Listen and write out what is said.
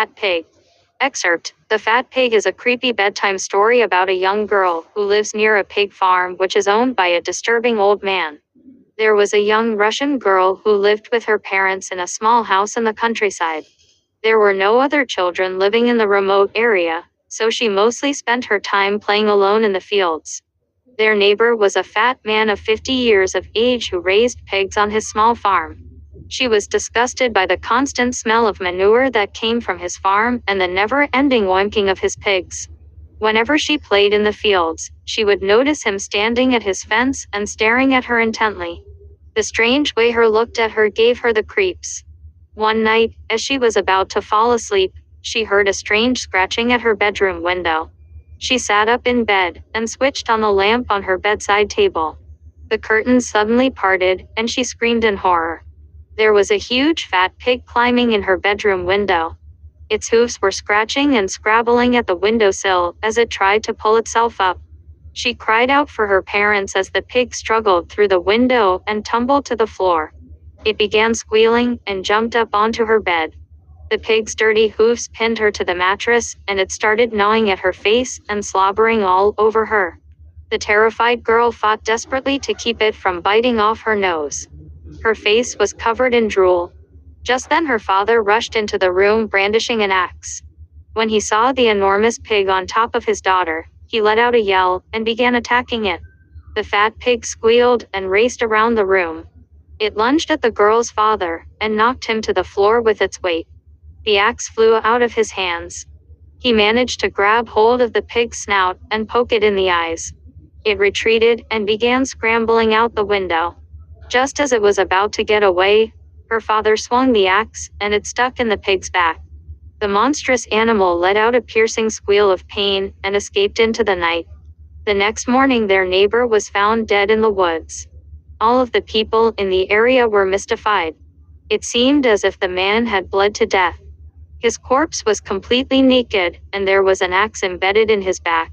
Fat Pig. Excerpt. The Fat Pig is a creepy bedtime story about a young girl who lives near a pig farm which is owned by a disturbing old man. There was a young Russian girl who lived with her parents in a small house in the countryside. There were no other children living in the remote area, so she mostly spent her time playing alone in the fields. Their neighbor was a fat man of 50 years of age who raised pigs on his small farm. She was disgusted by the constant smell of manure that came from his farm and the never-ending oinking of his pigs. Whenever she played in the fields, she would notice him standing at his fence and staring at her intently. The strange way he looked at her gave her the creeps. One night, as she was about to fall asleep, she heard a strange scratching at her bedroom window. She sat up in bed and switched on the lamp on her bedside table. The curtains suddenly parted, and she screamed in horror. There was a huge fat pig climbing in her bedroom window. Its hooves were scratching and scrabbling at the windowsill as it tried to pull itself up. She cried out for her parents as the pig struggled through the window and tumbled to the floor. It began squealing and jumped up onto her bed. The pig's dirty hooves pinned her to the mattress, and it started gnawing at her face and slobbering all over her. The terrified girl fought desperately to keep it from biting off her nose. Her face was covered in drool. Just then her father rushed into the room brandishing an axe. When he saw the enormous pig on top of his daughter, he let out a yell and began attacking it. The fat pig squealed and raced around the room. It lunged at the girl's father and knocked him to the floor with its weight. The axe flew out of his hands. He managed to grab hold of the pig's snout and poke it in the eyes. It retreated and began scrambling out the window. Just as it was about to get away, her father swung the axe and it stuck in the pig's back. The monstrous animal let out a piercing squeal of pain and escaped into the night. The next morning their neighbor was found dead in the woods. All of the people in the area were mystified. It seemed as if the man had bled to death. His corpse was completely naked, and there was an axe embedded in his back.